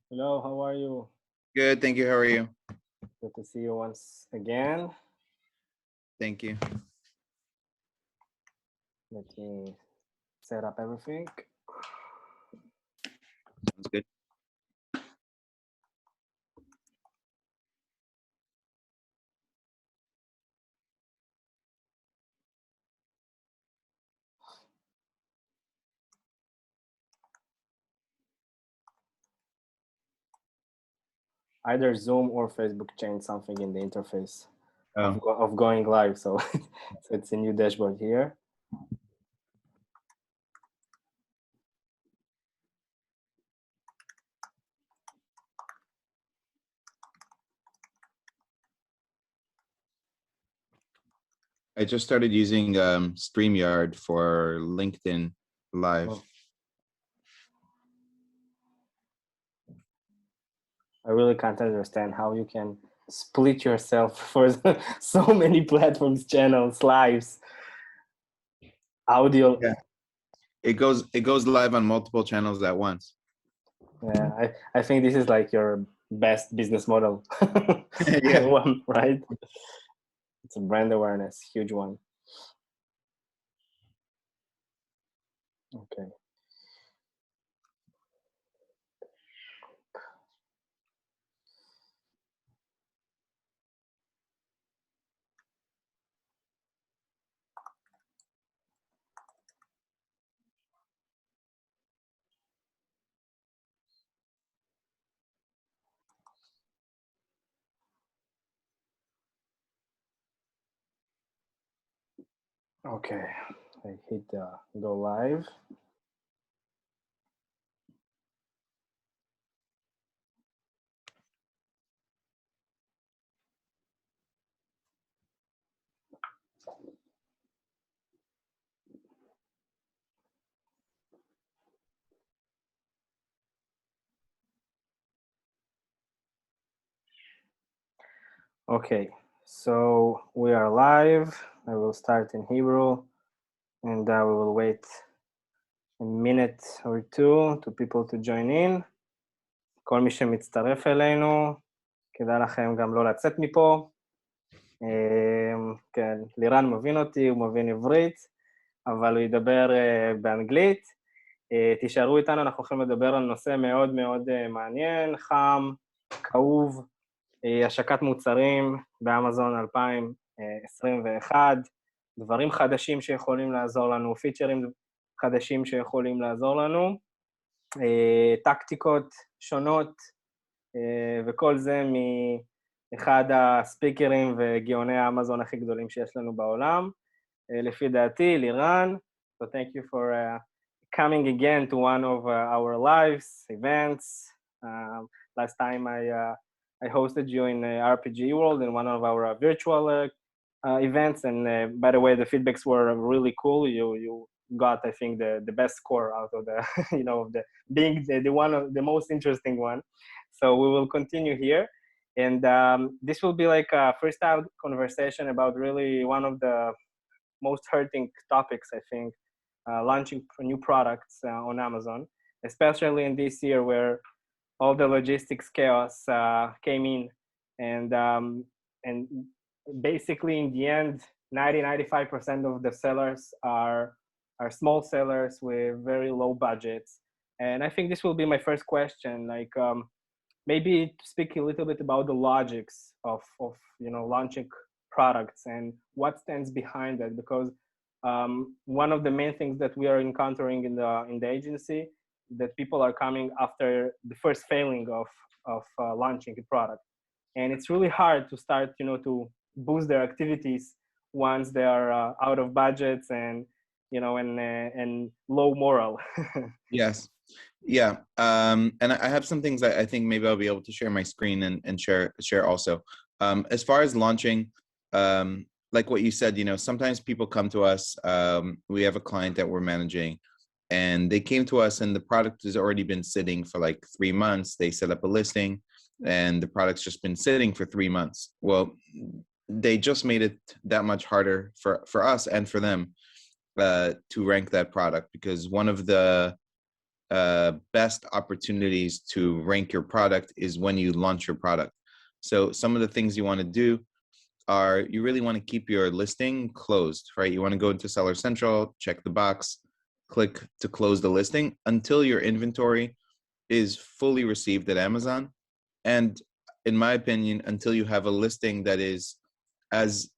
Hello, how are you? Good, thank you. How are you? Good to see you once again. Thank you. Let me set up everything. Sounds good. Either Zoom or Facebook changed something in the interface Oh, of going live, so, so it's a new dashboard here. I just started using StreamYard for LinkedIn Live. Oh. I really can't understand how you can split yourself for so many platforms, channels, lives, audio. Yeah, it goes live on multiple channels at once. Yeah, I think this is like your best business model. Yeah. One, right? It's a brand awareness, huge one. Okay. Okay, I hit go live. Okay, so we are live. I will start in Hebrew and we will wait a minute or two to people to join in. כל מי שמצטרף אלינו, כדאי לכם גם לא לצאת מפה. כן, לירן מבין אותי, הוא מבין עברית, אבל הוא ידבר באנגלית. תישארו איתנו, אנחנו הולכים לדבר על נושא מאוד מאוד מעניין, חם, כאוב, השקת מוצרים באמזון 2021, דברים חדשים שיכולים לעזור לנו, פיצ'רים חדשים שיכולים לעזור לנו, טקטיקות שונות, וכל זה מאחד הספיקרים וגאוני האמזון הכי גדולים שיש לנו בעולם, לפי דעתי, לירן. So thank you for coming again to one of our lives, events. Last time I hosted you in RPG World in one of our virtual events, and by the way, the feedbacks were really cool. You got, I think, the best score out of the of the being the one of the most interesting one. So we will continue here, and this will be like a first out conversation about really one of the most hurting topics, I think, launching new products on Amazon, especially in this year where all the logistics chaos came in, and basically in the end, 95% of the sellers are small sellers with very low budgets. And I think this will be my first question, like maybe to speak a little bit about the logics of launching products and what stands behind that, because one of the main things that we are encountering in the agency, that people are coming after the first failing of launching a product, and it's really hard to start to boost their activities once they are out of budgets and and low moral. Yes. Yeah. And I have some things I think maybe I'll be able to share my screen and share also. As far as launching, like what you said, sometimes people come to us. We have a client that we're managing, and they came to us and the product has already been sitting for like 3 months. They set up a listing and the product's just been sitting for 3 months. Well, they just made it that much harder for us and for them to rank that product, because one of the best opportunities to rank your product is when you launch your product. So some of the things you want to do are, you really want to keep your listing closed, right? You want to go into Seller Central, check the box, click to close the listing until your inventory is fully received at Amazon. And in my opinion, until you have a listing that is as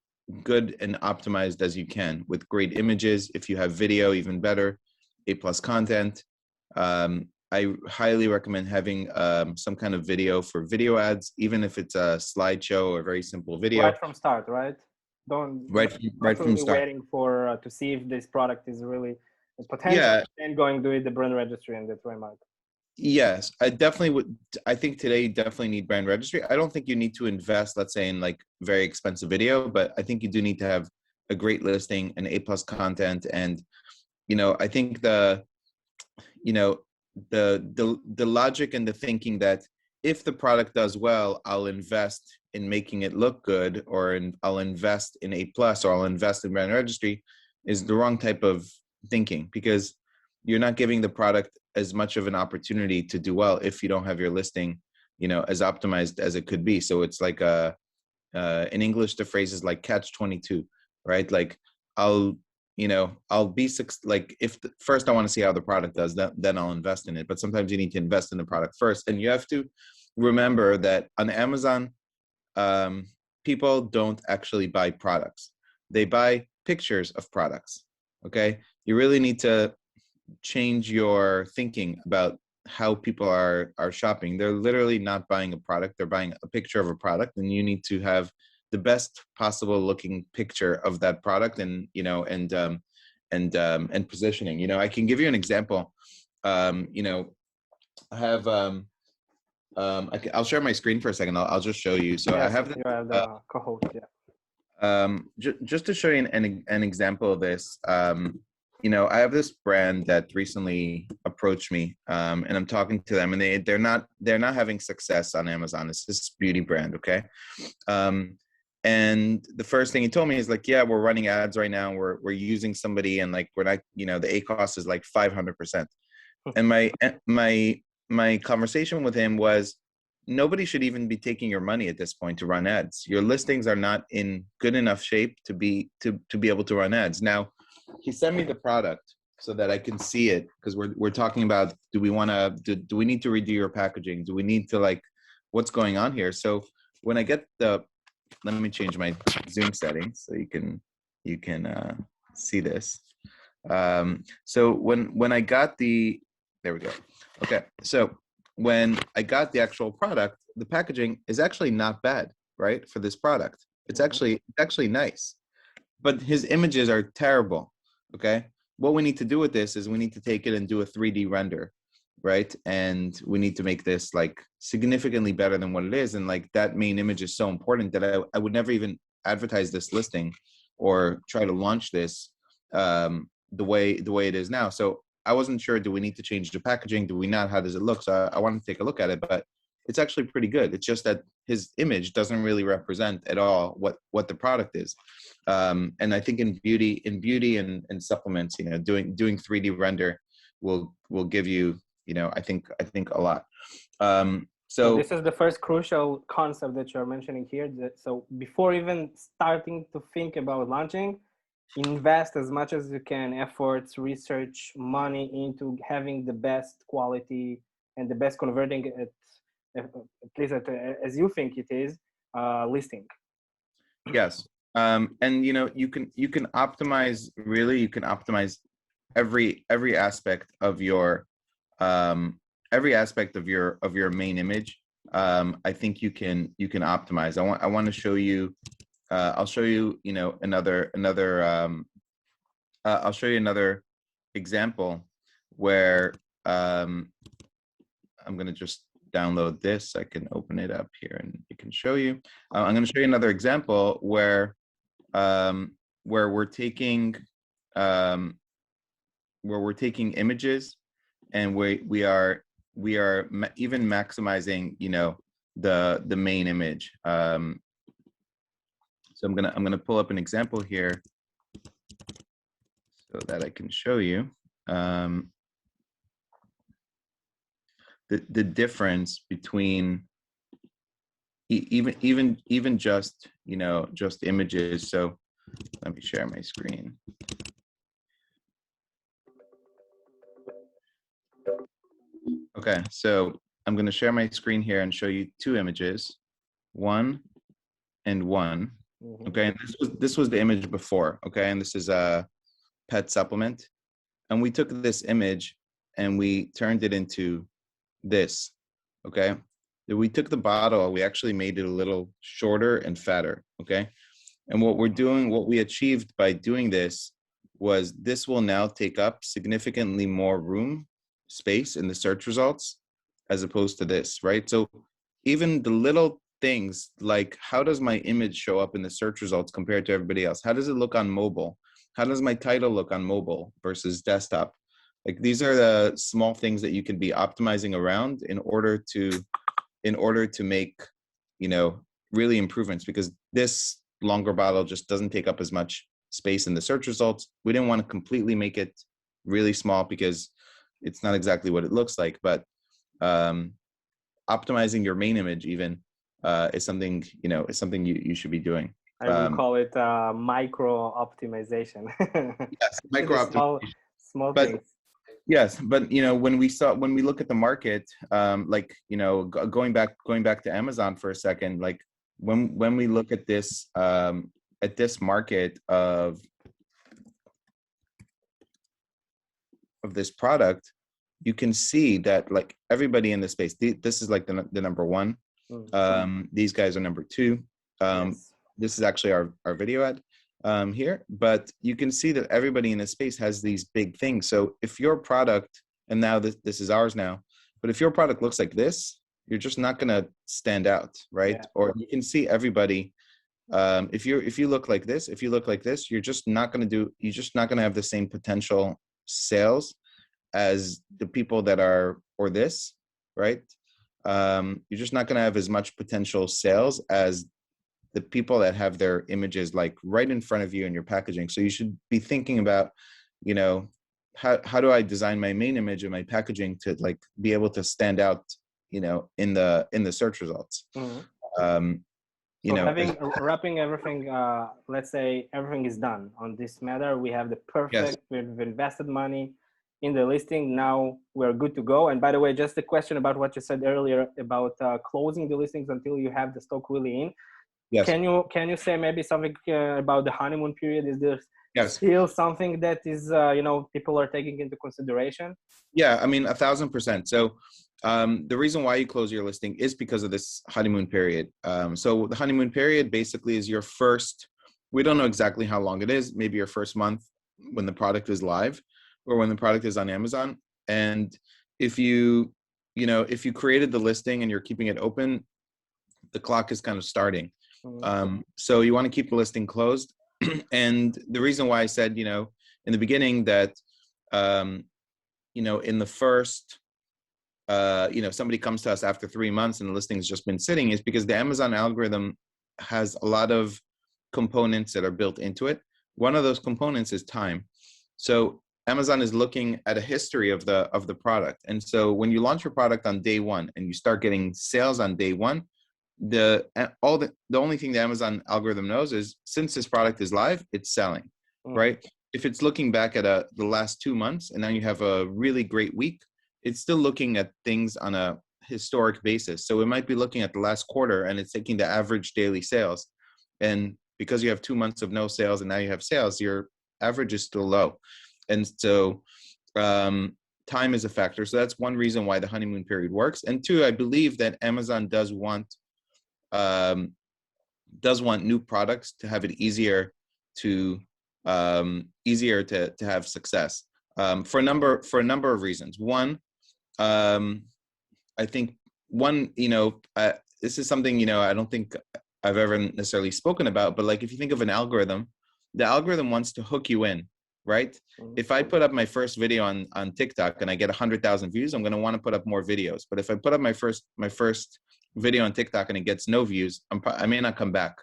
good and optimized as you can with great images. If you have video, even better, A+ content. I highly recommend having some kind of video for video ads, even if it's a slideshow or a very simple video. Right from start, right? Right from really start. waiting for to see if this product is really a potential, Yeah. and going to do it the brand registry and the trademark. Yes, I definitely would. I think today you definitely need brand registry. I don't think you need to invest, let's say, in like very expensive video, but I think you do need to have a great listing and A+ content. And, I think the logic and the thinking that if the product does well, I'll invest in making it look good, or I'll invest in A+, or I'll invest in brand registry, is the wrong type of thinking, because you're not giving the product as much of an opportunity to do well if you don't have your listing, as optimized as it could be. So it's like in English, the phrase is like catch 22, right? Like I'll be like, first I want to see how the product does, then I'll invest in it. But sometimes you need to invest in the product first. And you have to remember that on Amazon, people don't actually buy products. They buy pictures of products. Okay. You really need to change your thinking about how people are shopping. They're literally not buying a product. They're buying a picture of a product, and you need to have the best possible looking picture of that product, and positioning. I can give you an example. I have I'll share my screen for a second. I'll just show you. So yes, I have you are the co-host. Yeah. Just to show you an example of this. I have this brand that recently approached me, and I'm talking to them, and they're not having success on Amazon. It's this beauty brand, okay? And the first thing he told me is like, yeah, we're running ads right now. We're using somebody, and like we're not, the ACoS is like 500%. And my conversation with him was, nobody should even be taking your money at this point to run ads. Your listings are not in good enough shape to be able to run ads. Now, he sent me the product so that I can see it, because we're talking about, do we need to redo your packaging? Do we need to, like, what's going on here? So when I get let me change my Zoom settings so you can see this. So when I got there we go. Okay, so when I got the actual product, the packaging is actually not bad, right? For this product, it's actually nice, but his images are terrible. Okay, what we need to do with this is we need to take it and do a 3D render, right? And we need to make this like significantly better than what it is. And like that main image is so important that I would never even advertise this listing or try to launch this the way it is now. So I wasn't sure, do we need to change the packaging? Do we not? How does it look? So I wanted to take a look at it, but it's actually pretty good. It's just that his image doesn't really represent at all what the product is. And I think in beauty and supplements, doing 3D render will give you, I think a lot. So this is the first crucial concept that you're mentioning here. So before even starting to think about launching, invest as much as you can, efforts, research, money into having the best quality and the best converting at least as you think it is, listing. Yes. And you can optimize, really, you can optimize every aspect of your main image. I think you can optimize. I want to show you. I'll show you. I'll show you another example where I'm going to just download this. I can open it up here and it can show you. I'm going to show you another example where we're taking images, and we are even maximizing the main image. So I'm gonna pull up an example here so that I can show you. the difference between even just, just images. So let me share my screen. Okay, so I'm going to share my screen here and show you two images, 1 and 1. Okay, and this was the image before. Okay, and this is a pet supplement, and we took this image and we turned it into this. Okay, we took the bottle, we actually made it a little shorter and fatter. Okay, and what we achieved by doing this was this will now take up significantly more space in the search results as opposed to this, right? So even the little things like, how does my image show up in the search results compared to everybody else? How does it look on mobile? How does my title look on mobile versus desktop? Like, these are the small things that you can be optimizing around in order to make, really improvements, because this longer bottle just doesn't take up as much space in the search results. We didn't want to completely make it really small because it's not exactly what it looks like, but optimizing your main image even is something, you should be doing. I will call it micro optimization. Yes, micro optimization. Small things. Yes, but when we look at the market, like, going back to Amazon for a second, like when we look at this market of this product, you can see that, like, everybody in the space, this is like the number one. These guys are number two. Yes. This is actually our video ad here, but you can see that everybody in the space has these big things. So if your product, and now this is ours now, but if your product looks like this, you're just not going to stand out, right? Yeah. Or you can see everybody. If you look like this, you're just not going to have the same potential sales as the people that are, or this, right? You're just not going to have as much potential sales as the people that have their images like right in front of you in your packaging. So you should be thinking about, how do I design my main image and my packaging to, like, be able to stand out, in the search results. Wrapping everything, let's say everything is done on this matter. We have the perfect, yes. We've invested money in the listing. Now we're good to go. And by the way, just a question about what you said earlier about closing the listings until you have the stock really in. Yes. Can you say maybe something about the honeymoon period? Is there still something that is, people are taking into consideration? Yeah, I mean, 1,000%. So the reason why you close your listing is because of this honeymoon period. So the honeymoon period basically is your first, we don't know exactly how long it is, maybe your first month when the product is live or when the product is on Amazon. And if you created the listing and you're keeping it open, the clock is kind of starting. So you want to keep the listing closed. And the reason why I said, in the beginning that, in the first, somebody comes to us after 3 months and the listing's just been sitting, is because the Amazon algorithm has a lot of components that are built into it. One of those components is time. So Amazon is looking at a history of the product. And so when you launch your product on day one and you start getting sales on day one, the only thing the Amazon algorithm knows is, since this product is live, it's selling, right? If it's looking back at the last 2 months and now you have a really great week, it's still looking at things on a historic basis. So it might be looking at the last quarter and it's taking the average daily sales. And because you have 2 months of no sales and now you have sales, your average is still low. And so time is a factor. So that's one reason why the honeymoon period works. And two, I believe that Amazon does want new products to have it easier to have success for a number of reasons. One, I think this is something, I don't think I've ever necessarily spoken about, but like, if you think of an algorithm, the algorithm wants to hook you in, right? If I put up my first video on TikTok and I get 100,000 views, I'm going to want to put up more videos. But if I put up my first video on TikTok and it gets no views, I may not come back,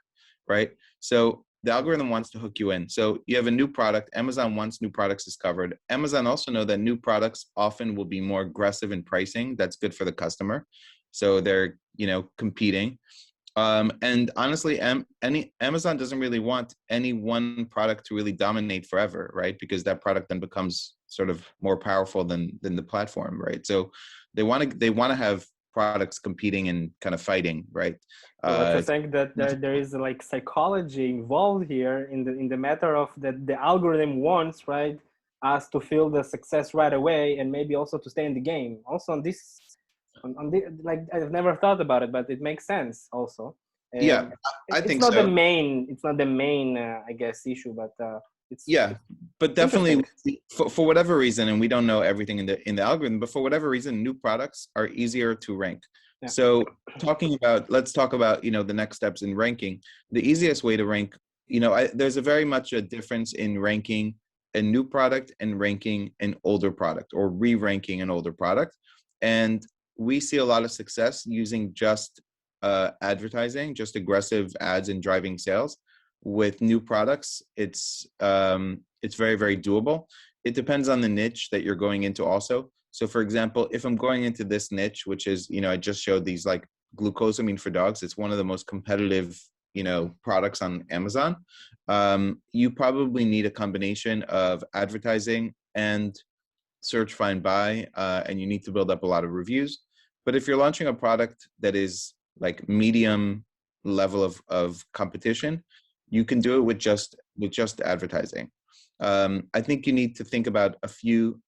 right? So the algorithm wants to hook you in. So you have a new product. Amazon wants new products discovered. Amazon also know that new products often will be more aggressive in pricing. That's good for the customer. So they're, competing. And honestly, Amazon doesn't really want any one product to really dominate forever, right? Because that product then becomes sort of more powerful than the platform, right? So they want to have products competing and kind of fighting, right? But you think that there is like psychology involved here in the matter of that the algorithm wants, right, us to feel the success right away and maybe also to stay in the game. Also on this, like I've never thought about it, but it makes sense also. Yeah, I think it's not so. the main, I guess, issue, but it's but definitely for whatever reason, and we don't know everything in the algorithm, but for whatever reason, new products are easier to rank. Yeah. So let's talk about the next steps in ranking. The easiest way to rank, there's a very much a difference in ranking a new product and ranking an older product, or re-ranking an older product. And we see a lot of success using just advertising, just aggressive ads and driving sales. With new products, it's very, very doable. It depends on the niche that you're going into also. So for example, if I'm going into this niche, which is, I just showed these like glucosamine for dogs, it's one of the most competitive, products on Amazon. You probably need a combination of advertising and search, find, buy, and you need to build up a lot of reviews. But if you're launching a product that is like medium level of competition, you can do it with just advertising. I think you need to think about a few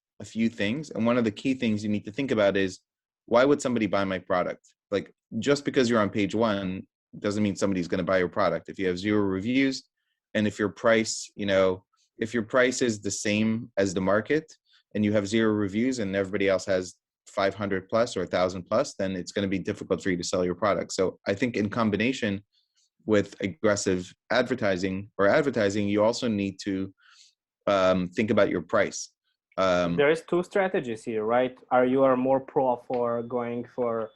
things, and one of the key things you need to think about is, why would somebody buy my product? Like, just because you're on page 1 doesn't mean somebody's going to buy your product. If you have 0 reviews, and if your price is the same as the market, and you have 0 reviews, and everybody else has 500 plus or 1,000 plus, then it's going to be difficult for you to sell your product. So I think in combination with aggressive advertising, you also need to think about your price. There is 2 strategies here, right? You are more pro for going for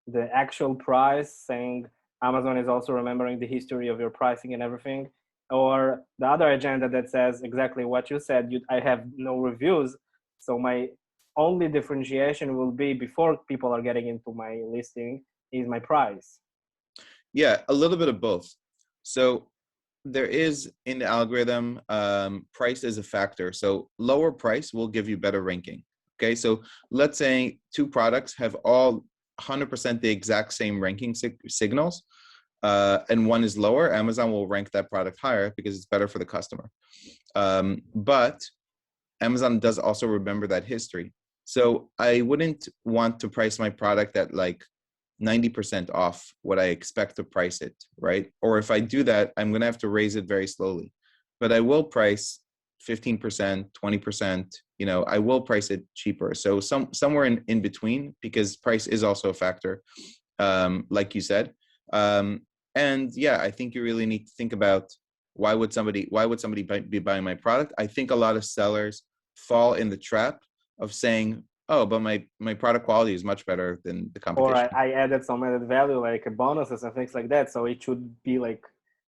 the actual price, saying Amazon is also remembering the history of your pricing and everything, or the other agenda that says exactly what you said, I have no reviews, so my only differentiation will be, before people are getting into my listing, is my price. Yeah, a little bit of both. So there is, in the algorithm, price is a factor. So lower price will give you better ranking. Okay, so let's say 2 products have all 100% the exact same ranking signals, and one is lower. Amazon will rank that product higher because it's better for the customer. But Amazon does also remember that history. So I wouldn't want to price my product at like 90% off what I expect to price it, right? Or if I do that, I'm going to have to raise it very slowly. But I will price 15%, 20%, I will price it cheaper. So somewhere in between, because price is also a factor, like you said. And yeah, I think you really need to think about, why would somebody be buying my product? I think a lot of sellers fall in the trap of saying, oh, but my product quality is much better than the competition. Or I added some added value, like bonuses and things like that, so it should be like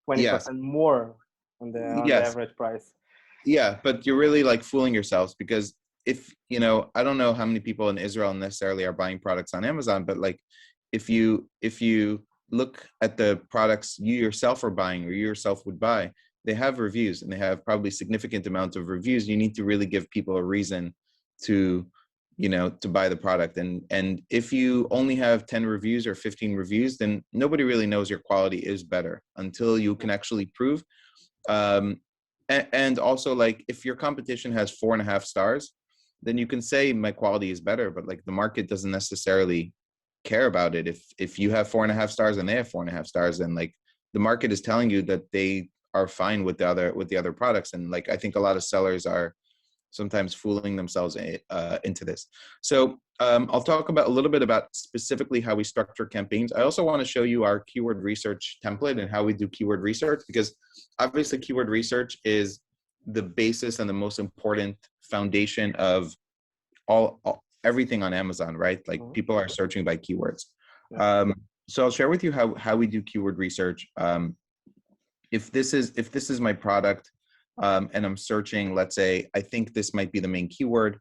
20% more on the average price. Yeah, but you're really like fooling yourselves, because if, I don't know how many people in Israel necessarily are buying products on Amazon, but like if you look at the products you yourself are buying, or you yourself would buy, they have reviews, and they have probably significant amount of reviews. You need to really give people a reason to buy the product. And if you only have 10 reviews or 15 reviews, then nobody really knows your quality is better until you can actually prove. And also, like, if your competition has 4.5 stars, then you can say my quality is better, but like the market doesn't necessarily care about it. If you have 4.5 stars and they have 4.5 stars, then like the market is telling you that they are fine with the other products. And like, I think a lot of sellers are sometimes fooling themselves into this. So I'll talk a little bit about specifically how we structure campaigns. I also want to show you our keyword research template and how we do keyword research, because obviously keyword research is the basis and the most important foundation of everything on Amazon, right? Like, people are searching by keywords. So I'll share with you how we do keyword research. if this is my product, and I'm searching, let's say, I think this might be the main keyword.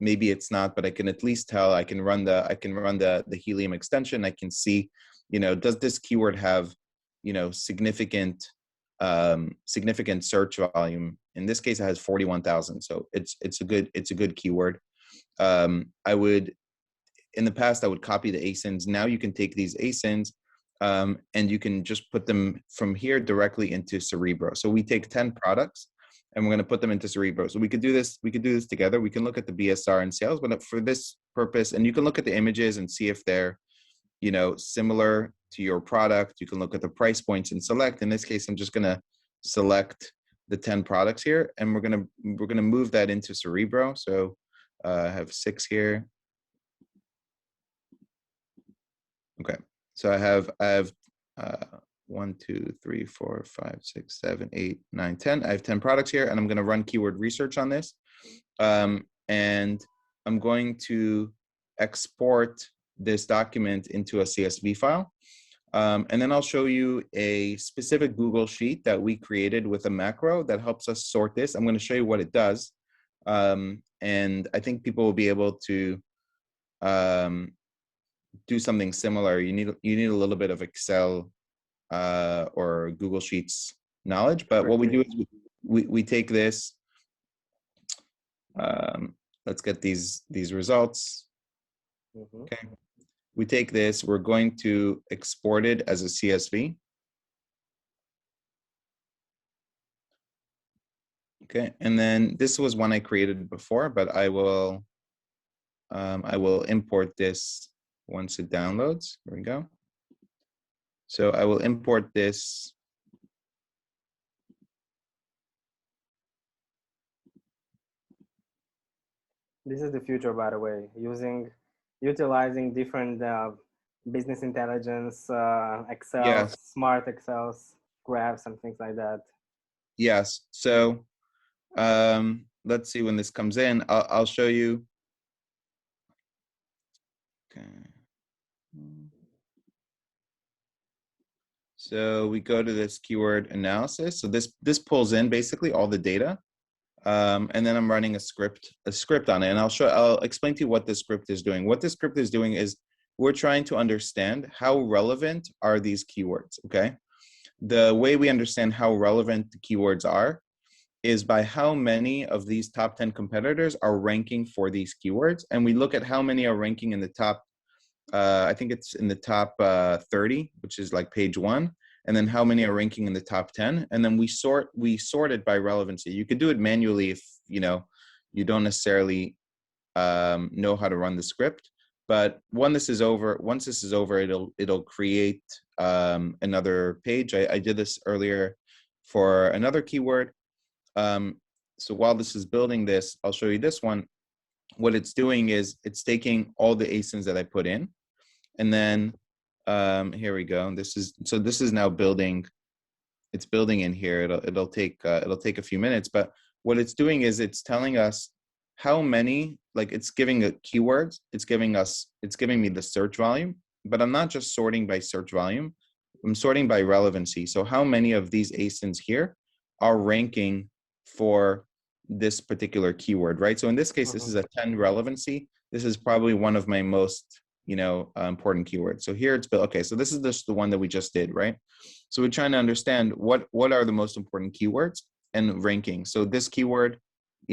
Maybe it's not, but I can at least tell. I can run the Helium extension. I can see, does this keyword have, significant search volume? In this case, it has 41,000. So it's a good keyword. I would, in the past, I would copy the ASINs. Now you can take these ASINs, and you can just put them from here directly into Cerebro. So we take 10 products and we're going to put them into Cerebro. So we could do this together. We can look at the BSR and sales, but for this purpose, and you can look at the images and see if they're, similar to your product. You can look at the price points and select. In this case, I'm just going to select the 10 products here, and we're going to move that into Cerebro. So I have 6 here. Okay. So I have 1, 2, 3, 4, 5, 6, 7, 8, 9, 10. I have 10 products here, and I'm going to run keyword research on this. And I'm going to export this document into a CSV file. And then I'll show you a specific Google Sheet that we created with a macro that helps us sort this. I'm going to show you what it does. And I think people will be able to do something similar. You need a little bit of Excel or Google Sheets knowledge, but what we do is we take this. Let's get these results. Okay, we take this. We're going to export it as a CSV. Okay, and then this was one I created before, but I will import this once it downloads. Here we go. So I will import this. This is the future, by the way, utilizing different business intelligence, Excel, Yes. smart Excels, graphs, and things like that. Yes. So let's see when this comes in. I'll show you. Okay. So we go to this keyword analysis. So this pulls in basically all the data. And then I'm running a script on it. And I'll explain to you what this script is doing. What this script is doing is we're trying to understand how relevant are these keywords, okay? The way we understand how relevant the keywords are is by how many of these top 10 competitors are ranking for these keywords. And we look at how many are ranking in the top, I think it's in the top 30, which is like page 1. And then how many are ranking in the top 10. And then we sort it by relevancy. You could do it manually if, you don't necessarily know how to run the script. But once this is over, it'll create another page. I did this earlier for another keyword. So while this is building this, I'll show you this one. What it's doing is it's taking all the ASINs that I put in, and then here we go. This is now building. It's building in here. It'll take a few minutes, but what it's doing is it's telling us how many, like it's giving keywords. It's giving me the search volume, but I'm not just sorting by search volume. I'm sorting by relevancy. So how many of these ASINs here are ranking for this particular keyword, right? So in this case, this is a 10 relevancy. This is probably one of my most, important keywords. So here it's built. Okay, so this is just the one that we just did, right? So we're trying to understand what are the most important keywords and ranking. So this keyword,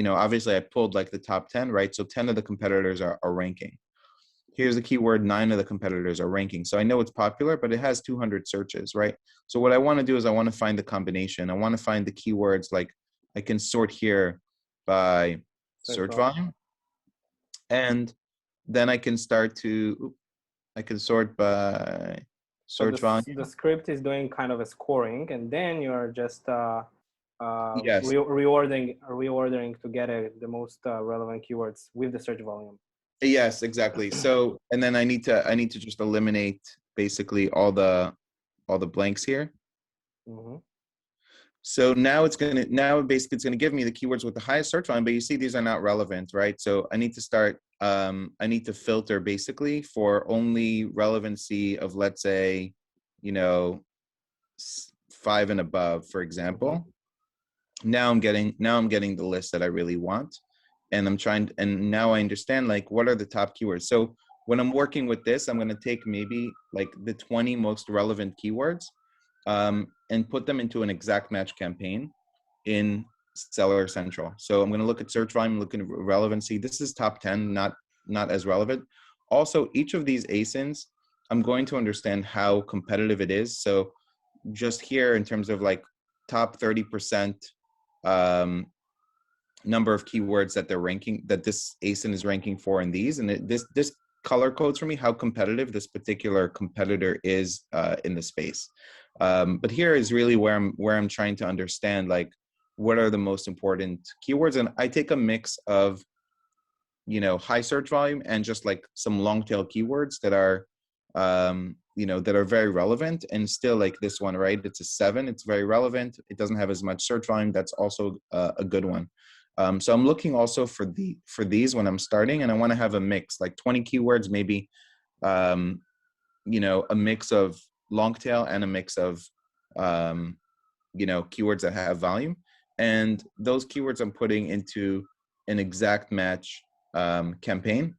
obviously I pulled like the top 10, right? So 10 of the competitors are ranking. Here's the keyword, 9 of the competitors are ranking. So I know it's popular, but it has 200 searches, right? So what I want to do is I want to find the combination. I want to find the keywords, like I can sort here by search volume. And then I can sort by search volume. The script is doing kind of a scoring, and then you're just Yes. reordering to get the most relevant keywords with the search volume. Yes, exactly. So, and then I need to just eliminate basically all the blanks here. So now it's gonna give me the keywords with the highest search volume, but you see these are not relevant, right? So I need to start. I need to filter basically for only relevancy of, let's say, 5 5 and above, for example, now I'm getting the list that I really want. And and now I understand like what are the top keywords. So when I'm working with this, I'm going to take maybe like the 20 most relevant keywords and put them into an exact match campaign in Seller Central. So I'm going to look at search volume, look at relevancy. This is top 10, not as relevant. Also, each of these ASINs, I'm going to understand how competitive it is. So just here in terms of like top 30% number of keywords that they're ranking, that this ASIN is ranking for in these, and this color codes for me how competitive this particular competitor is in the space. But here is really where I'm trying to understand like what are the most important keywords, and I take a mix of high search volume and just like some long tail keywords that are that are very relevant, and still like this one, right? It's a 7. It's very relevant. It doesn't have as much search volume. That's also a good one. So I'm looking also for these when I'm starting, and I want to have a mix, like 20 keywords, maybe, a mix of long tail and a mix of, keywords that have volume. And those keywords I'm putting into an exact match campaign.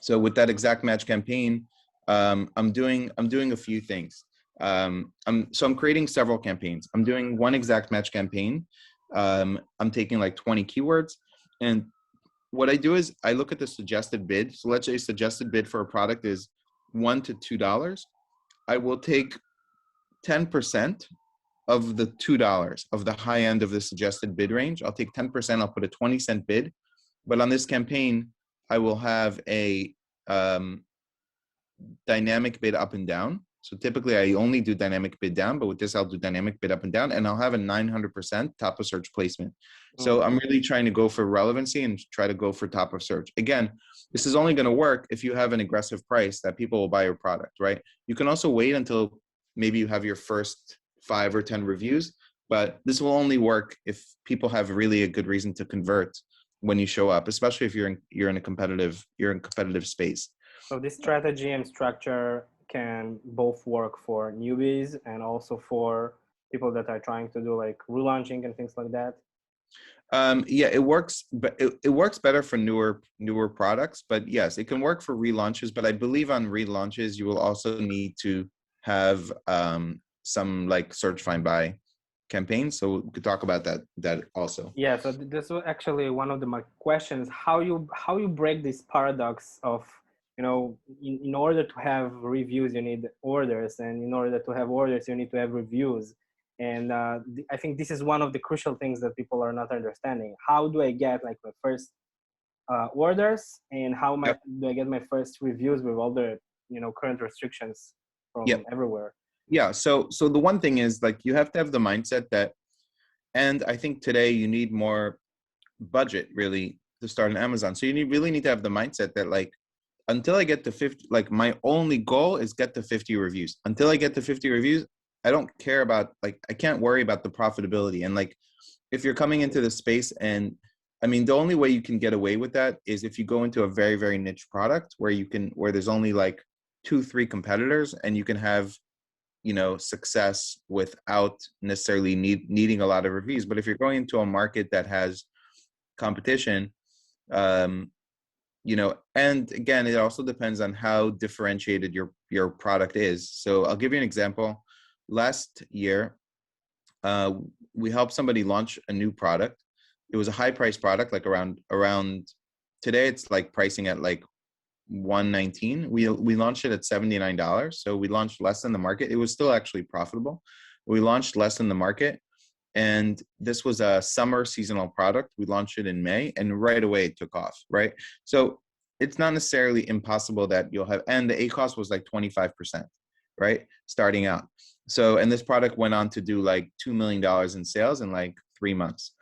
So with that exact match campaign, I'm doing a few things. I'm creating several campaigns. I'm doing one exact match campaign. I'm taking like 20 keywords, and what I do is I look at the suggested bid. So let's say suggested bid for a product is $1 to $2. I will take 10% of the $2 of the high end of the suggested bid range. I'll take 10%. I'll put a 20-cent bid, but on this campaign, I will have a dynamic bid up and down. So typically I only do dynamic bid down, but with this I'll do dynamic bid up and down, and I'll have a 900% top of search placement. So I'm really trying to go for relevancy and try to go for top of search. Again, this is only going to work if you have an aggressive price that people will buy your product, right? You can also wait until maybe you have your first 5 or 10 reviews, but this will only work if people have really a good reason to convert when you show up, especially if you're in a competitive space. So this strategy and structure can both work for newbies and also for people that are trying to do like relaunching and things like that. Yeah, it works, but it works better for newer products. But yes, it can work for relaunches. But I believe on relaunches, you will also need to have some like search, find, buy campaigns. So we could talk about that also. Yeah. So this was actually one of my questions: how you break this paradox of in order to have reviews, you need orders, and in order to have orders, you need to have reviews. And I think this is one of the crucial things that people are not understanding. How do I get like my first orders, and how do I get my first reviews with all the current restrictions from everywhere? Yeah. So the one thing is like you have to have the mindset that, and I think today you need more budget really to start on Amazon. So you really need to have the mindset that like, until I get to 50, like my only goal is get to 50 reviews. Until I get to 50 reviews, I don't care about, like, I can't worry about the profitability. And like, if you're coming into the space, and I mean, the only way you can get away with that is if you go into a very, very niche product where there's only like 2-3 competitors, and you can have, success without necessarily needing a lot of reviews. But if you're going into a market that has competition, and again, it also depends on how differentiated your product is. So I'll give you an example. Last year, we helped somebody launch a new product. It was a high price product, like around today, it's like pricing at like $119. We launched it at $79. So we launched less than the market. It was still actually profitable. We launched less than the market. And this was a summer seasonal product. We launched it in May, and right away it took off, right? So it's not necessarily impossible that you'll have, and the ACoS was like 25%, right? Starting out. So, and this product went on to do like $2 million in sales in like 3 months.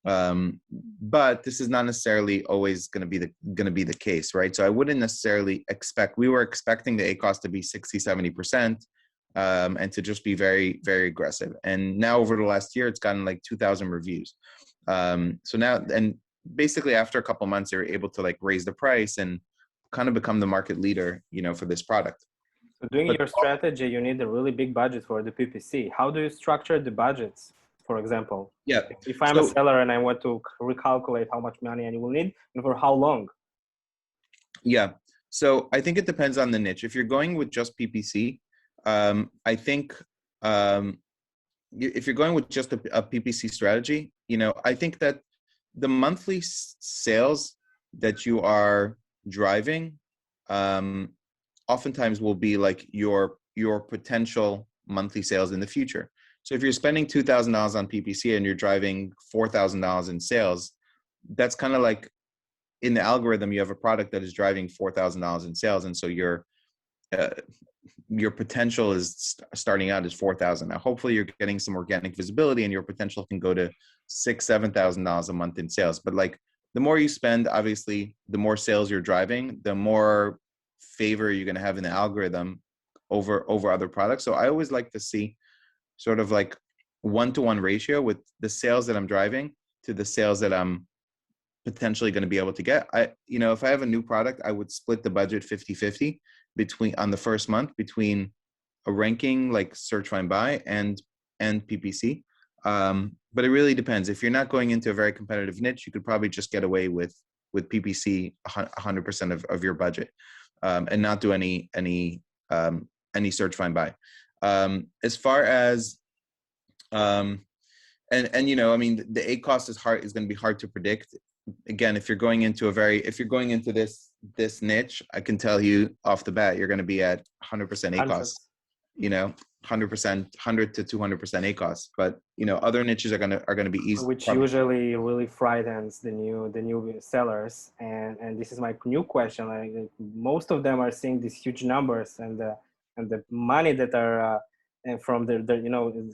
But this is not necessarily always going to be the case, right? So I wouldn't necessarily we were expecting the ACoS to be 60-70%. And to just be very, very aggressive. And now over the last year, it's gotten like 2,000 reviews. So now, and basically after a couple months, they're able to like raise the price and kind of become the market leader, for this product. So doing But your strategy, you need a really big budget for the PPC. How do you structure the budgets, for example? yeah, If I'm a so seller and I want to recalculate how much money I will need and for how long? yeah, so I think it depends on the niche. If you're going with just PPC, I think if you're going with just a PPC strategy, I think that the monthly sales that you are driving, oftentimes will be like your potential monthly sales in the future. So if you're spending $2,000 on PPC and you're driving $4,000 in sales, that's kind of like in the algorithm, you have a product that is driving $4,000 in sales, and so your potential is starting out as 4,000. Now, hopefully, you're getting some organic visibility, and your potential can go to $6,000-7,000 a month in sales. But like the more you spend, obviously, the more sales you're driving, the more favor you're going to have in the algorithm over other products. So I always like to see sort of like 1-to-1 ratio with the sales that I'm driving to the sales that I'm potentially going to be able to get. If I have a new product, I would split the budget 50-50 between on the first month between a ranking like search, find, buy and PPC. But it really depends. If you're not going into a very competitive niche, you could probably just get away with PPC 100% of your budget, and not do any search, find, buy. As far as and I mean, the ACoS is going to be hard to predict. Again, if you're going into this niche, I can tell you off the bat, you're going to be at 100% ACoS, 100%, 100 to 200% ACoS. But other niches are going to be easy, which usually really frightens the new sellers. And this is my new question. Like most of them are seeing these huge numbers and the money that are and from their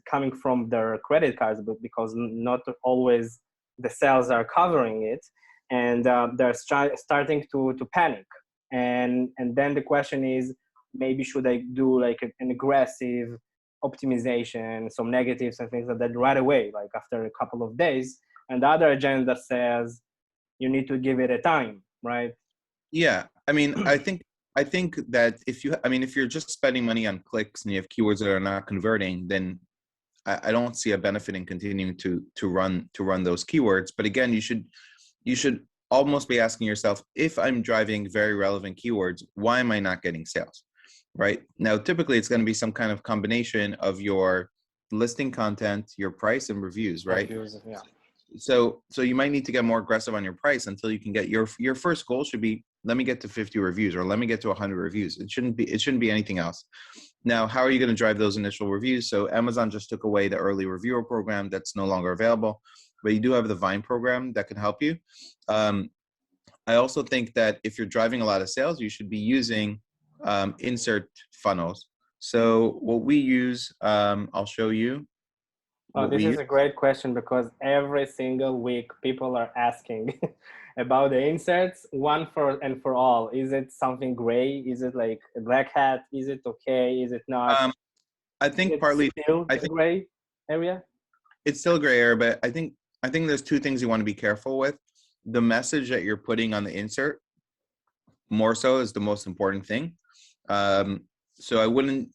coming from their credit cards, but because not always the sales are covering it, and they're starting to panic. And then the question is, maybe should I do like an aggressive optimization, some negatives and things like that right away, like after a couple of days? And the other agenda says you need to give it a time, right? Yeah, I mean, I think that if you're just spending money on clicks and you have keywords that are not converting, then I don't see a benefit in continuing to run those keywords. But again, you should almost be asking yourself, if I'm driving very relevant keywords, why am I not getting sales? Right now, typically it's going to be some kind of combination of your listing content, your price, and reviews, right? Reviews, yeah. So you might need to get more aggressive on your price until you can get your first goal should be, let me get to 50 reviews or let me get to 100 reviews. It shouldn't be anything else. Now, how are you going to drive those initial reviews? So Amazon just took away the early reviewer program. That's no longer available, but you do have the Vine program that can help you. I also think that if you're driving a lot of sales, you should be using insert funnels. So what we use, I'll show you. Oh, this is a great question because every single week people are asking about the inserts, one for and for all. Is it something gray? Is it like a black hat? Is it okay? Is it not? I think it's partly still a gray area. It's still a gray area, but I think there's two things you want to be careful with. The message that you're putting on the insert more so is the most important thing. So I wouldn't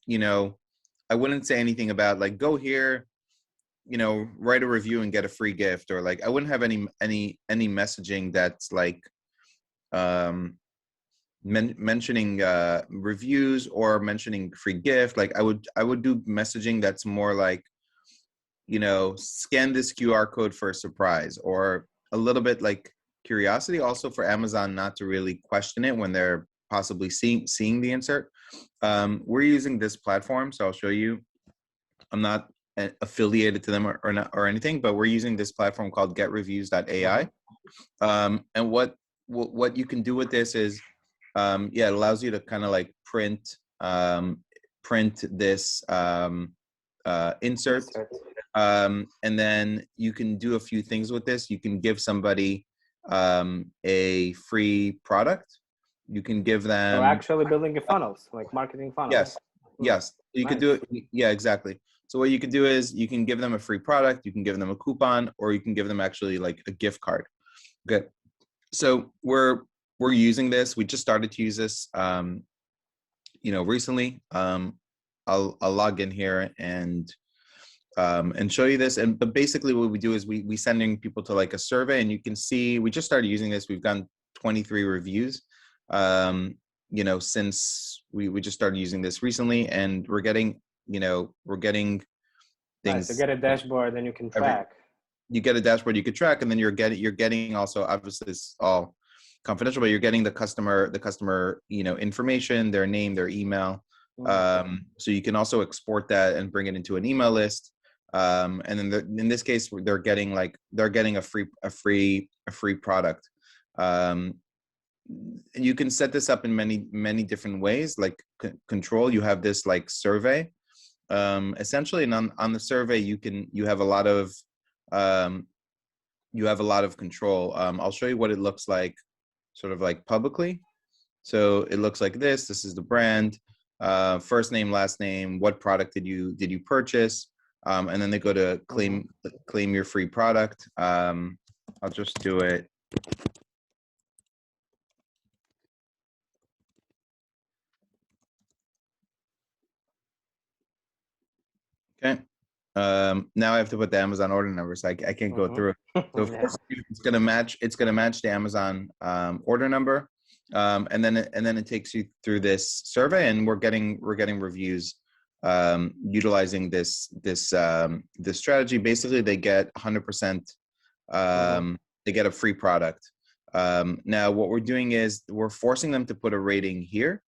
say anything about like, go here, write a review and get a free gift, or like I wouldn't have any messaging that's like mentioning reviews or mentioning free gift. Like I would do messaging that's more like, scan this QR code for a surprise, or a little bit like curiosity, also for Amazon not to really question it when they're possibly seeing the insert. We're using this platform, so I'll show you. I'm not affiliated to them or anything, but we're using this platform called getreviews.ai. And what you can do with this is, it allows you to kind of like print this insert. And then you can do a few things with this. You can give somebody a free product. You can give them. So actually building a funnels, like marketing funnels. Yes. You could do it. Yeah, exactly. So what you could do is you can give them a free product, you can give them a coupon, or you can give them actually like a gift card. Okay. So we're using this. We just started to use this recently. I'll log in here and show you this. But basically what we do is we sending people to like a survey, and you can see we just started using this. We've gotten 23 reviews, since we just started using this recently, and we're getting Nice. You things get a dashboard and you can every. track. You get a dashboard you could track, and then you're getting also, obviously it's all confidential, but you're getting the customer information, their name, their email. So you can also export that and bring it into an email list. And then in this case, they're getting a free product. You can set this up in many different ways, like control. You have this like survey, essentially, and on the survey you have a lot of control. I'll show you what it looks like, sort of like publicly. So it looks like this. This is the brand, first name, last name, what product did you purchase, and then they go to claim your free product. I'll just do it. Okay. Now I have to put the Amazon order number, so I can't go through it. So of course it's gonna match the Amazon order number, and then it takes you through this survey, and we're getting reviews utilizing this strategy. Basically, they get 100%. They get a free product. Now, what we're doing is we're forcing them to put a rating here.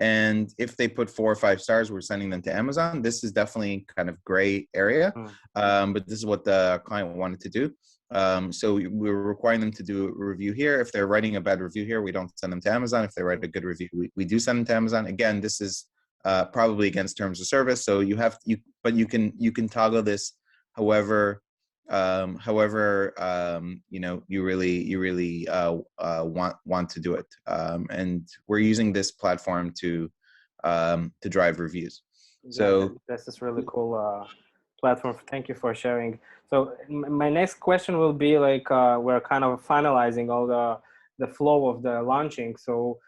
And if they put 4 or 5 stars, we're sending them to Amazon. This is definitely kind of gray area, but this is what the client wanted to do. So we're requiring them to do a review here. If they're writing a bad review here, we don't send them to Amazon. If they write a good review, we do send them to Amazon. Again, this is probably against terms of service. So but you can toggle this however you really want to do it, and we're using this platform to drive reviews. So this is really cool platform. Thank you for sharing. So my next question will be like, we're kind of finalizing all the flow of the launching. So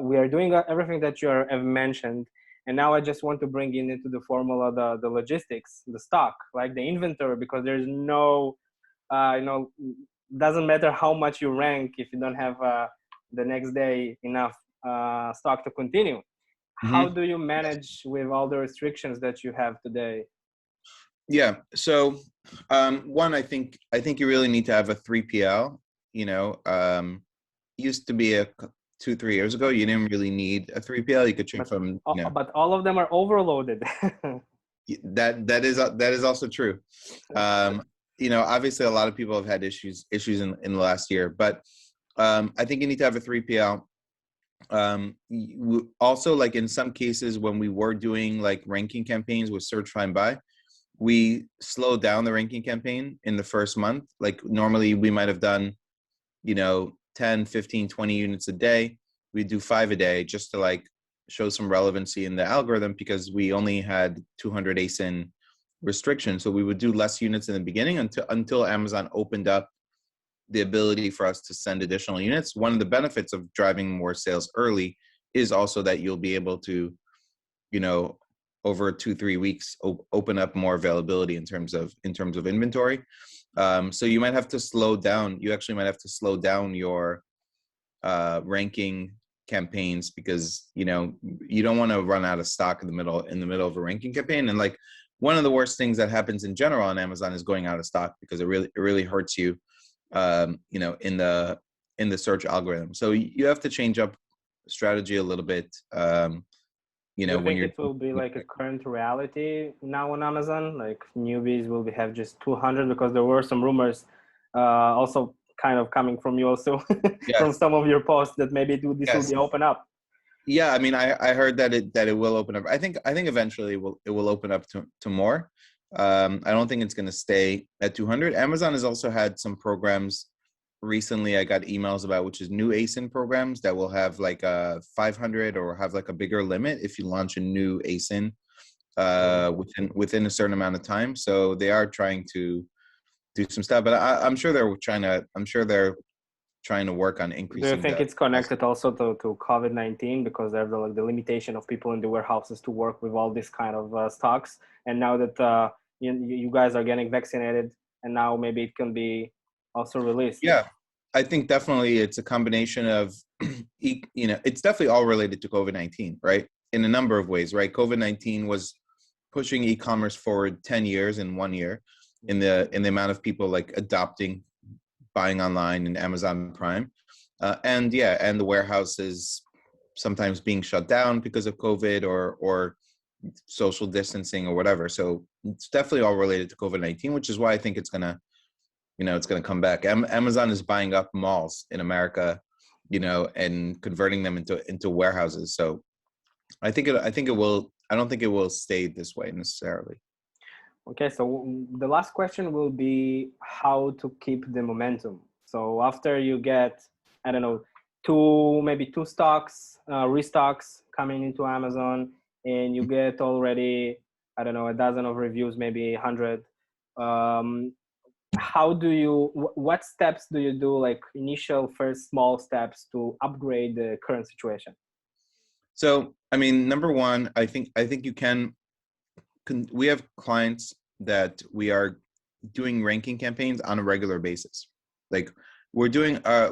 we are doing everything that you have mentioned. And now I just want to bring into the formula the logistics, the stock, like the inventory, because there's no, doesn't matter how much you rank if you don't have the next day enough stock to continue. How do you manage with all the restrictions that you have today? Yeah. So one, I think you really need to have a 3PL. Used to be 2-3 years ago, you didn't really need a 3PL. You could change from, but all of them are overloaded. That is also true. Obviously a lot of people have had issues in the last year, but I think you need to have a 3PL. Also, like in some cases when we were doing like ranking campaigns with search, find, buy, we slowed down the ranking campaign in the first month. Like normally we might have done 10, 15, 20 units a day. We do 5 a day just to like show some relevancy in the algorithm, because we only had 200 ASIN restriction. So we would do less units in the beginning until Amazon opened up the ability for us to send additional units. One of the benefits of driving more sales early is also that you'll be able to, over 2-3 weeks, open up more availability in terms of inventory. So you might have to slow down. You actually might have to slow down your ranking campaigns, because you don't want to run out of stock in the middle of a ranking campaign. And like one of the worst things that happens in general on Amazon is going out of stock, because it really hurts you, in the search algorithm. So you have to change up strategy a little bit. Do you think it will be like a current reality now on Amazon? Like newbies will have just 200, because there were some rumors also kind of coming from you also from some of your posts that maybe this will be open up. Yeah, I mean, I heard that it will open up. I think eventually it will open up to more. I don't think it's going to stay at 200. Amazon has also had some programs recently I got emails about, which is new ASIN programs that will have like a 500 or have like a bigger limit if you launch a new ASIN within a certain amount of time. So they are trying to do some stuff, but I'm sure they're trying to work on Do you increasing think the it's connected also to COVID-19 because there's the limitation of people in the warehouses to work with all this kind of stocks, and now that you guys are getting vaccinated, and now maybe it can be also released? Yeah, I think definitely it's a combination of, it's definitely all related to COVID-19, right? In a number of ways, right? COVID-19 was pushing e-commerce forward 10 years in 1 year in the amount of people like adopting buying online and Amazon Prime. And the warehouses sometimes being shut down because of COVID or social distancing or whatever. So it's definitely all related to COVID-19, which is why I think it's gonna come back. Amazon is buying up malls in America, and converting them into warehouses. So I don't think it will stay this way necessarily. Okay, so the last question will be how to keep the momentum. So after you get, I don't know, maybe two stocks, restocks coming into Amazon, and you get already, I don't know, a dozen of reviews, maybe 100. What steps do you do, like initial first small steps to upgrade the current situation? So, I mean, number one, I think you we have clients that we are doing ranking campaigns on a regular basis. Like we're doing a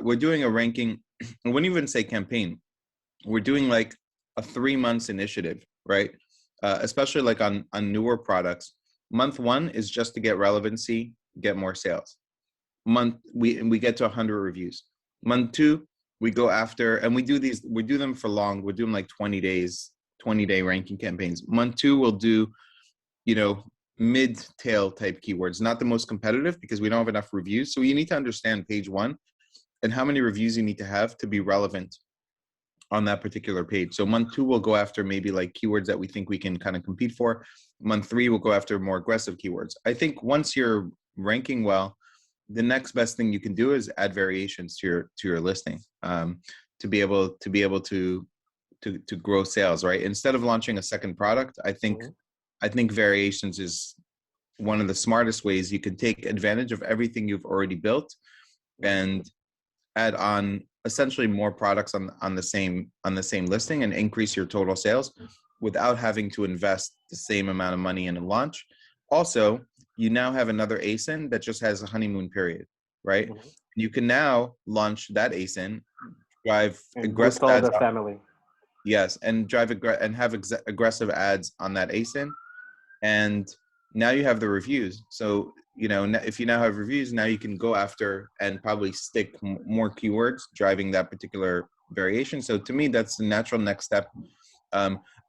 ranking, I wouldn't even say campaign. We're doing like a 3 months initiative, right? Especially like on newer products. Month 1 is just to get relevancy, get more sales. We get to 100 reviews. Month 2, we go after, and we do them for long. We're doing like 20 days, 20-day ranking campaigns. Month 2, we'll do, mid-tail type keywords, not the most competitive because we don't have enough reviews. So you need to understand page 1 and how many reviews you need to have to be relevant on that particular page. So month 2, we'll go after maybe like keywords that we think we can kind of compete for. Month 3, we'll go after more aggressive keywords. I think once you're ranking well, the next best thing you can do is add variations to your listing, to be able to grow sales, right? Instead of launching a second product, I think variations is one of the smartest ways you can take advantage of everything you've already built and add on essentially more products on the same listing and increase your total sales without having to invest the same amount of money in a launch. Also, you now have another ASIN that just has a honeymoon period, right? You can now launch that ASIN, drive aggressive ads. The family. Yes, and have aggressive ads on that ASIN, and now you have the reviews. So if you now have reviews, now you can go after and probably stick more keywords driving that particular variation. So to me, that's the natural next step.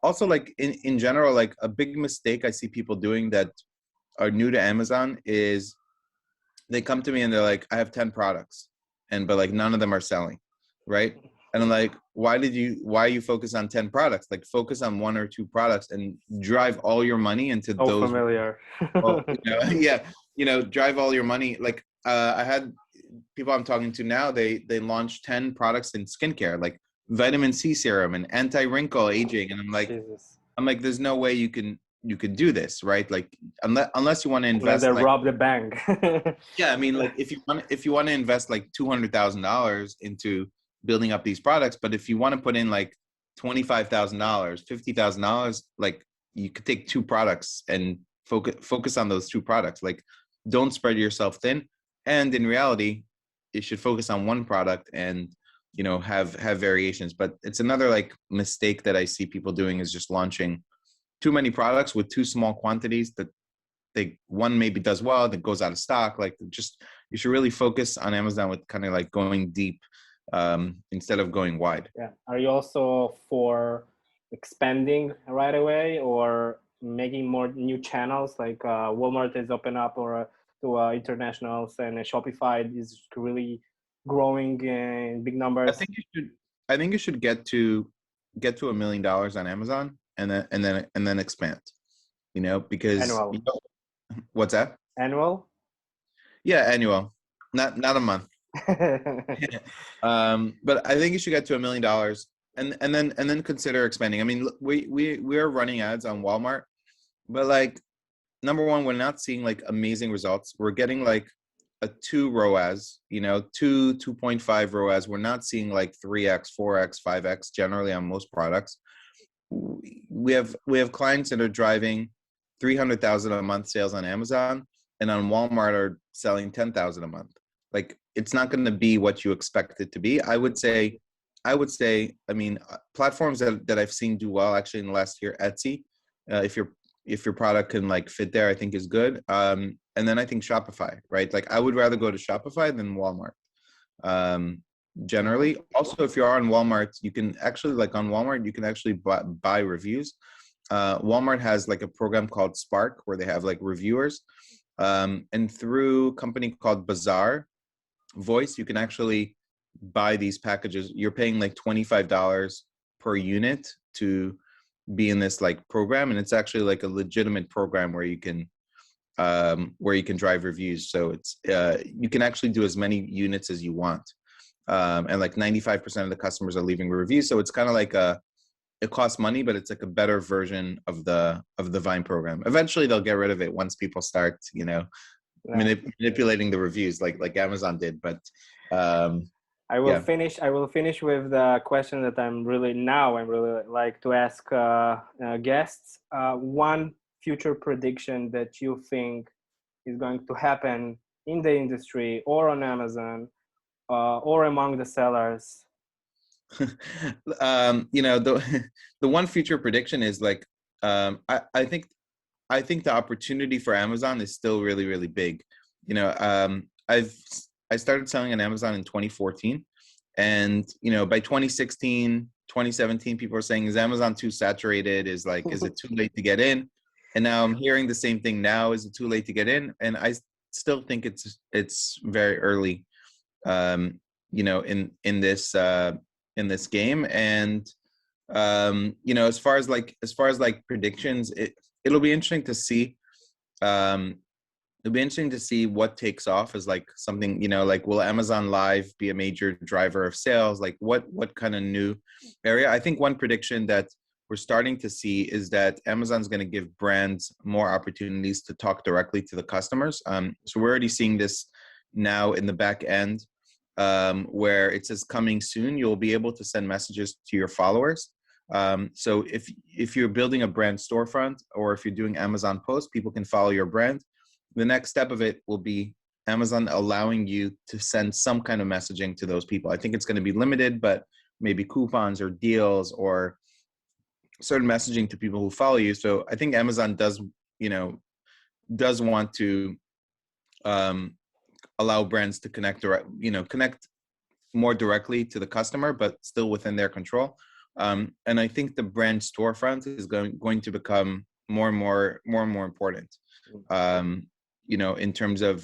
Also, like in general, like a big mistake I see people doing that are new to Amazon is they come to me and they're like, I have 10 products, but like none of them are selling, right? And I'm like, why you focus on 10 products? Like focus on 1 or 2 products and drive all your money into those. Familiar. Drive all your money. Like I had people I'm talking to now, they launched 10 products in skincare, like vitamin C serum and anti-wrinkle aging. And I'm like, there's no way you can do this, right? Like unless you want to invest, they rob the bank. Yeah, I mean, like if you want to invest like $200,000 into building up these products, but if you want to put in like $25,000, $50,000, like you could take 2 products and focus on those 2 products. Like don't spread yourself thin. And in reality, you should focus on 1 product and have variations. But it's another like mistake that I see people doing is just launching too many products with too small quantities that one maybe does well, that goes out of stock. Like you should really focus on Amazon with kind of like going deep instead of going wide. Yeah. Are you also for expanding right away or making more new channels like Walmart is open up or to internationals and Shopify is really growing in big numbers? I think you should get to $1 million on Amazon and then expand. Because annual. What's that? Annual? Yeah, annual. Not a month. But I think you should get to $1 million and then consider expanding. I mean, we are running ads on Walmart, but like number one, we're not seeing like amazing results. We're getting like a 2 ROAS, 2.5 ROAS. We're not seeing like 3x, 4x, 5x generally on most products. We have clients that are driving 300,000 a month sales on Amazon, and on Walmart are selling 10,000 a month. Like, it's not going to be what you expect it to be. I would say, I mean, platforms that I've seen do well actually in the last year, Etsy, if your product can like fit there, I think is good. And then I think Shopify, right? Like, I would rather go to Shopify than Walmart. Generally, also, if you're on Walmart, you can actually, like on Walmart, you can actually buy reviews. Walmart has like a program called Spark where they have like reviewers. And through a company called Bazaar Voice, you can actually buy these packages. You're paying like $25 per unit to be in this like program, and it's actually like a legitimate program where you can drive reviews. So it's you can actually do as many units as you want, and like 95% of the customers are leaving reviews. So it's kind of like it costs money, but it's like a better version of the Vine program. Eventually, they'll get rid of it once people start, manipulating the reviews like Amazon did. But I will finish with the question that I'm really like to ask guests. One future prediction that you think is going to happen in the industry or on Amazon or among the sellers. The one future prediction is like, I think the opportunity for Amazon is still really, really big. I started selling on Amazon in 2014, and by 2016, 2017, people were saying, is Amazon too saturated? Is it too late to get in? And now I'm hearing the same thing now. Is it too late to get in? And I still think it's very early, in this game. And as far as predictions, it'll be interesting to see. It'll be interesting to see what takes off as like something, like, will Amazon Live be a major driver of sales? Like what kind of new area? I think one prediction that we're starting to see is that Amazon's going to give brands more opportunities to talk directly to the customers. So we're already seeing this now in the back end, where it says coming soon. You'll be able to send messages to your followers. So if you're building a brand storefront, or if you're doing Amazon posts, people can follow your brand. The next step of it will be Amazon allowing you to send some kind of messaging to those people. I think it's going to be limited, but maybe coupons or deals or certain messaging to people who follow you. So I think Amazon does want to allow brands to connect more directly to the customer, but still within their control. And I think the brand storefront is going to become more and more important. In terms of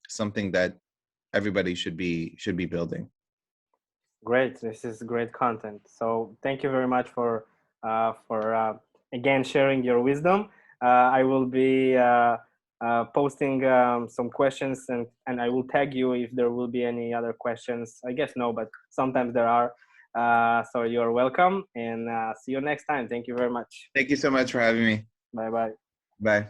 something that everybody should be building. Great, this is great content. So thank you very much for again sharing your wisdom. I will be posting some questions, and I will tag you if there will be any other questions. I guess no, but sometimes there are. So you're welcome, and see you next time. Thank you very much. Thank you so much for having me. Bye-bye. Bye.